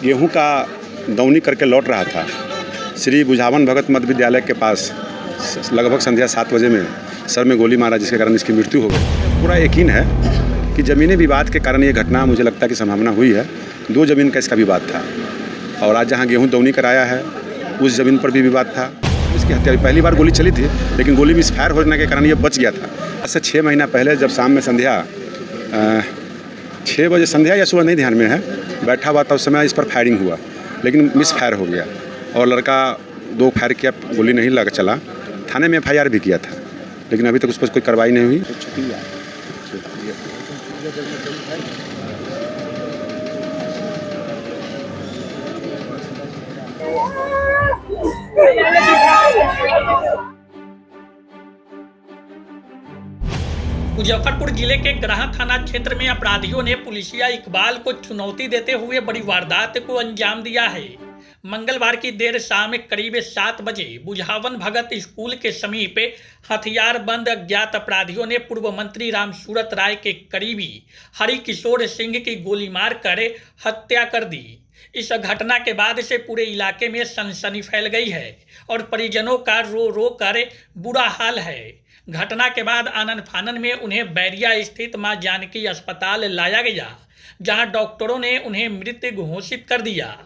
गेहूं का दौनी करके लौट रहा था श्री बुझावन भगत मध्य विद्यालय के पास लगभग संध्या 7 बजे में सर में गोली मारा, जिसके कारण इसकी मृत्यु हो गई। पूरा यकीन है कि ज़मीनी विवाद के कारण ये घटना मुझे लगता है कि संभावना हुई है। 2 ज़मीन का इसका विवाद था और आज जहाँ गेहूं दौनी कराया है उस ज़मीन पर भी विवाद था। इसकी हत्या पहली बार गोली चली थी, लेकिन गोली मिसफायर होने के कारण ये बच गया था। आज से 6 महीना पहले जब शाम में संध्या 6 बजे संध्या या सुबह नहीं ध्यान में है, बैठा हुआ था उस समय इस पर फायरिंग हुआ, लेकिन मिस फायर हो गया और लड़का 2 फायर किया, गोली नहीं लगा चला। थाने में FIR भी किया था, लेकिन अभी तक उस पर कोई कार्रवाई नहीं हुई। मुजफ्फरपुर जिले के गराहा थाना क्षेत्र में अपराधियों ने पुलिसिया इकबाल को चुनौती देते हुए बड़ी वारदात को अंजाम दिया है। मंगलवार की देर शाम करीब 7 बजे बुझावन भगत स्कूल के समीप हथियारबंद अज्ञात अपराधियों ने पूर्व मंत्री रामसूरत राय के करीबी हरि किशोर सिंह की गोली मारकर हत्या कर दी। इस घटना के बाद से पूरे इलाके में सनसनी फैल गई है और परिजनों का रो रो कर बुरा हाल है। घटना के बाद आनन फानन में उन्हें बैरिया स्थित मां जानकी अस्पताल लाया गया, जहां डॉक्टरों ने उन्हें मृत घोषित कर दिया।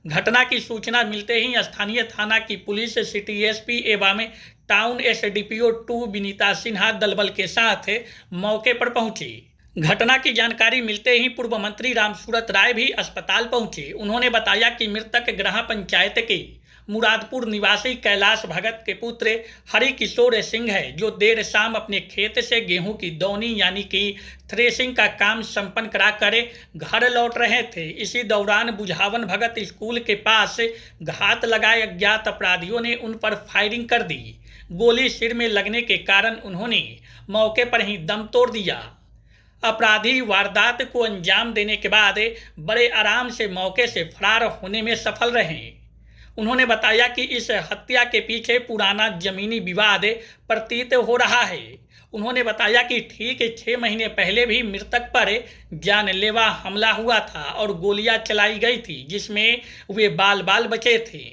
घटना की सूचना मिलते ही स्थानीय थाना की पुलिस सिटी SP एवं टाउन SDPO 2 विनीता सिन्हा दलबल के साथ मौके पर पहुंची। घटना की जानकारी मिलते ही पूर्व मंत्री रामसूरत राय भी अस्पताल पहुंचे। उन्होंने बताया कि मृतक गराहा पंचायत के मुरादपुर निवासी कैलाश भगत के पुत्र हरि किशोर सिंह है, जो देर शाम अपने खेत से गेहूं की दौनी यानी कि थ्रेसिंग का काम संपन्न करा कर घर लौट रहे थे। इसी दौरान बुझावन भगत स्कूल के पास घात लगाए अज्ञात अपराधियों ने उन पर फायरिंग कर दी। गोली सिर में लगने के कारण उन्होंने मौके पर ही दम तोड़ दिया। अपराधी वारदात को अंजाम देने के बाद बड़े आराम से मौके से फरार होने में सफल रहे। उन्होंने बताया कि इस हत्या के पीछे पुराना जमीनी विवाद प्रतीत हो रहा है। उन्होंने बताया कि ठीक 6 महीने पहले भी मृतक पर जानलेवा हमला हुआ था और गोलियां चलाई गई थी, जिसमें वे बाल बाल बचे थे।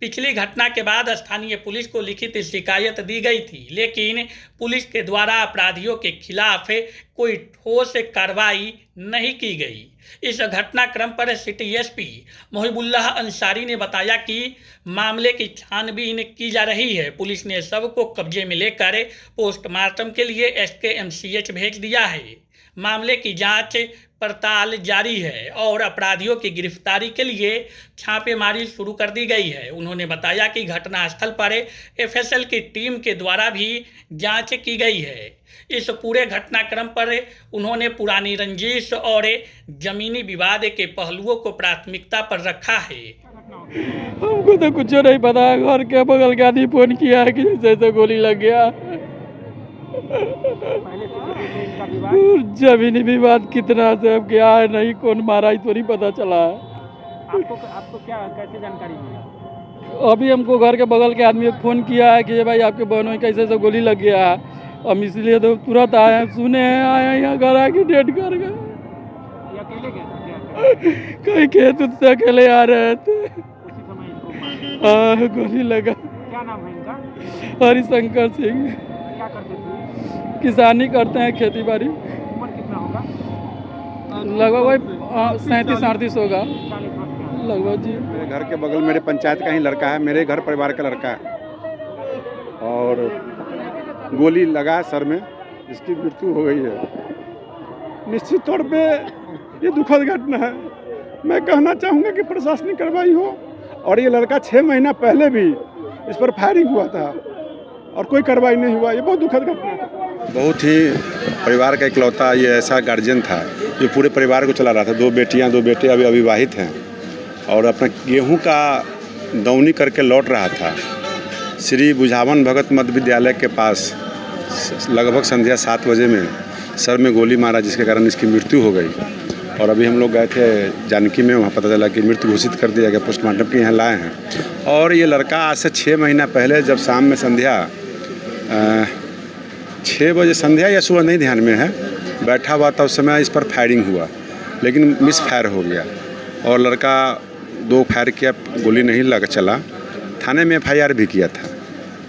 पिछली घटना के बाद स्थानीय पुलिस को लिखित शिकायत दी गई थी, लेकिन पुलिस के द्वारा अपराधियों के खिलाफ कोई ठोस कार्रवाई नहीं की गई। इस घटनाक्रम पर सिटी SP मोहिबुल्लाह अंसारी ने बताया कि मामले की छानबीन की जा रही है। पुलिस ने शव को कब्जे में लेकर पोस्टमार्टम के लिए SKMCH भेज दिया है। मामले की जांच पड़ताल जारी है और अपराधियों की गिरफ्तारी के लिए छापेमारी शुरू कर दी गई है। उन्होंने बताया कि घटनास्थल पर FSL की टीम के द्वारा भी जांच की गई है। इस पूरे घटनाक्रम पर उन्होंने पुरानी रंजिश और जमीनी विवाद के पहलुओं को प्राथमिकता पर रखा है। हमको तो कुछ नहीं पता, घर के बगल के आदमी फोन किया है कि जैसे गोली लग गया। जमीनी विवाद कितना से अब क्या है, नहीं कौन मारा ही तो नहीं पता चला है। आपको क्या कैसे जानकारी मिली? अभी हमको घर के बगल के आदमी फ़ोन किया है कि भाई आपके बहनों में कैसे से गोली लग गया है। हम इसलिए तो तुरंत आए हैं, सुने हैं, आए हैं यहाँ घर आके डेट कर गए। अकेले गए कहीं खेत से अकेले आ रहे थे, उसी समय इनको हाँ गोली लगा। क्या नाम है इनका? हरिशंकर सिंह। क्या करते थे? किसानी करते हैं, खेती बाड़ी। उम्र कितना होगा? लगभग वही 37-38 होगा 40 वर्ष का। लगभग जी। मेरे घर के बगल मेरे पंचायत का ही लड़का है, मेरे घर परिवार का लड़का है और गोली लगा सर में, जिसकी मृत्यु हो गई है। निश्चित तौर पे ये दुखद घटना है। मैं कहना चाहूँगा कि प्रशासनिक कार्रवाई हो और ये लड़का 6 महीना पहले भी इस पर फायरिंग हुआ था और कोई कार्रवाई नहीं हुआ। ये बहुत दुखद घटना है। बहुत ही परिवार का इकलौता ये ऐसा गार्जियन था जो पूरे परिवार को चला रहा था। 2 बेटियां 2 बेटे अभी अविवाहित हैं और अपना गेहूं का दौनी करके लौट रहा था श्री बुझावन भगत मध्य विद्यालय के पास लगभग संध्या 7 बजे में सर में गोली मारा, जिसके कारण इसकी मृत्यु हो गई। और अभी हम लोग गए थे जानकी में, वहाँ पता चला कि मृत्यु घोषित कर दिया गया, पोस्टमार्टम के यहाँ लाए हैं। और ये लड़का आज से 6 महीना पहले जब शाम में संध्या 6 बजे संध्या या सुबह नहीं ध्यान में है, बैठा हुआ था उस समय इस पर फायरिंग हुआ, लेकिन मिस फायर हो गया और लड़का 2 फायर किया, गोली नहीं लग चला। थाने में FIR भी किया था,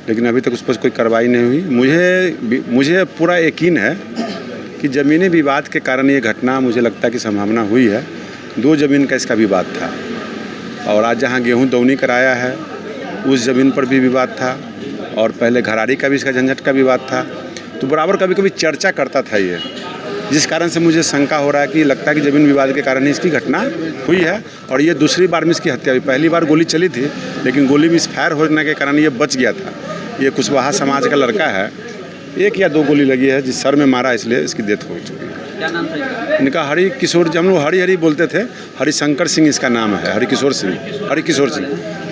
लेकिन अभी तक उस पर कोई कार्रवाई नहीं हुई। मुझे पूरा यकीन है कि ज़मीनी विवाद के कारण ये घटना, मुझे लगता है कि संभावना हुई है। 2 ज़मीन का इसका विवाद था, और आज जहाँ गेहूँ दौनी कराया है उस ज़मीन पर भी विवाद था, और पहले घराड़ी का भी इसका झंझट का विवाद था। तो बराबर कभी कभी चर्चा करता था ये, जिस कारण से मुझे शंका हो रहा है कि लगता है कि ज़मीन विवाद के कारण ही इसकी घटना हुई है। और ये दूसरी बार में इसकी हत्या हुई। पहली बार गोली चली थी, लेकिन गोली मिसफायर होने के कारण ये बच गया था। ये कुशवाहा समाज का लड़का है, 1 या 2 गोली लगी है, जिस सर में मारा, इसलिए इसकी डेथ हो चुकी है। क्या नाम था? इनका हरि किशोर, हम लोग हरि हरि बोलते थे, हरिशंकर सिंह इसका नाम है, हरिकिशोर सिंह।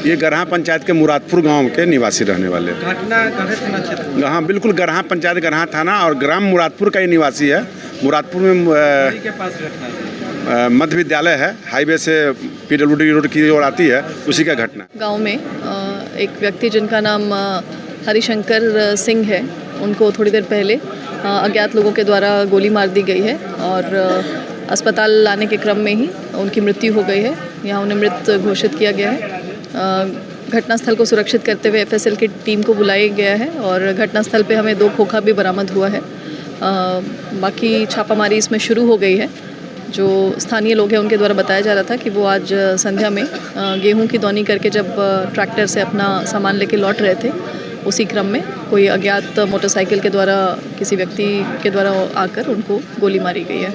ये गरहा पंचायत के मुरादपुर गांव के निवासी रहने वाले। घटना गढ़े थाना क्षेत्र हाँ बिल्कुल, गरहा पंचायत, गरहा थाना और ग्राम मुरादपुर का ये निवासी है। मुरादपुर में के पास घटना है। मध्य विद्यालय है, हाईवे से PWD रोड की ओर आती है, उसी का घटना। गांव में एक व्यक्ति जिनका नाम हरिशंकर सिंह है, उनको थोड़ी देर पहले अज्ञात लोगों के द्वारा गोली मार दी गई है, और अस्पताल लाने के क्रम में ही उनकी मृत्यु हो गई है। यहाँ उन्हें मृत घोषित किया गया है। घटनास्थल को सुरक्षित करते हुए FSL की टीम को बुलाया गया है, और घटनास्थल पे हमें 2 खोखा भी बरामद हुआ है। बाकी छापामारी इसमें शुरू हो गई है। जो स्थानीय लोग हैं उनके द्वारा बताया जा रहा था कि वो आज संध्या में गेहूं की दौनी करके जब ट्रैक्टर से अपना सामान लेके लौट रहे थे, उसी क्रम में कोई अज्ञात मोटरसाइकिल के द्वारा किसी व्यक्ति के द्वारा आकर उनको गोली मारी गई है।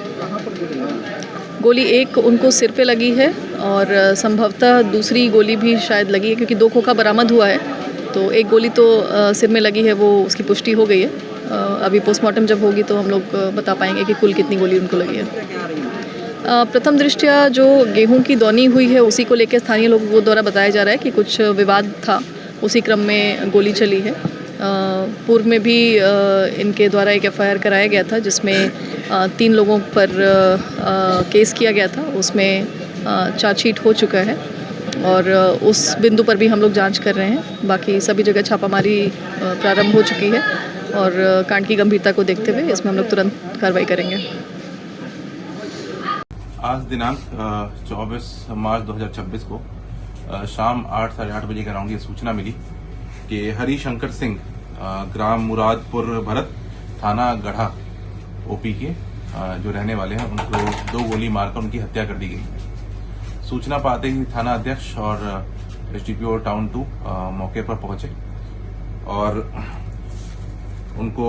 गोली एक उनको सिर पे लगी है, और संभवतः दूसरी गोली भी शायद लगी है, क्योंकि 2 खोखा बरामद हुआ है। तो एक गोली तो सिर में लगी है, वो उसकी पुष्टि हो गई है। अभी पोस्टमार्टम जब होगी तो हम लोग बता पाएंगे कि कुल कितनी गोली उनको लगी है। प्रथम दृष्टया जो गेहूं की दौनी हुई है, उसी को लेकर स्थानीय लोगों द्वारा बताया जा रहा है कि कुछ विवाद था, उसी क्रम में गोली चली है। पूर्व में भी इनके द्वारा एक FIR कराया गया था, जिसमें 3 लोगों पर केस किया गया था। उसमें चार्जशीट हो चुका है, और उस बिंदु पर भी हम लोग जांच कर रहे हैं। बाकी सभी जगह छापामारी प्रारंभ हो चुकी है, और कांड की गंभीरता को देखते हुए इसमें हम लोग तुरंत कार्रवाई करेंगे। आज दिनांक 24 मार्च 2026 को शाम 8 साढ़े 8 बजे के अराउंड ये सूचना मिली कि हरिशंकर सिंह ग्राम मुरादपुर भरत, थाना गढ़ा OP के जो रहने वाले हैं, उनको 2 गोली मारकर उनकी हत्या कर दी गई। सूचना पाते ही थाना अध्यक्ष और SDPO टाउन 2 मौके पर पहुंचे, और उनको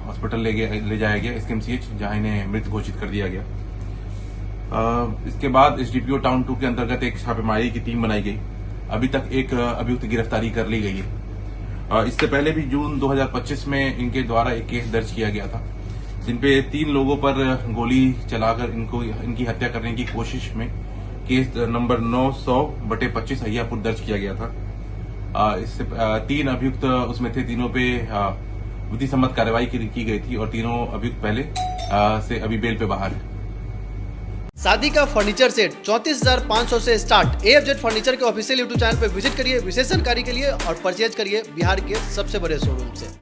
हॉस्पिटल ले जाया गया, SKMCH, जहां इन्हें मृत घोषित कर दिया गया। इसके बाद SDPO टाउन 2 के अंतर्गत एक छापेमारी की टीम बनाई गई। अभी तक एक अभियुक्त गिरफ्तारी कर ली गई है। इससे पहले भी जून 2025 में इनके द्वारा एक केस दर्ज किया गया था, जिनपे 3 लोगों पर गोली चलाकर इनकी हत्या करने की कोशिश में केस नंबर 900/25 अहियापुर दर्ज किया गया था। इससे 3 अभियुक्त उसमें थे, तीनों पे विधि सम्मत कार्रवाई की गई थी, और तीनों अभियुक्त पहले से अभी बेल पे बाहर है। शादी का फर्नीचर सेट 34,500 से स्टार्ट। AFZ फर्नीचर के ऑफिशियल YouTube चैनल पर विजिट करिए विशेष जानकारी के लिए, और परचेज करिए बिहार के सबसे बड़े शोरूम से।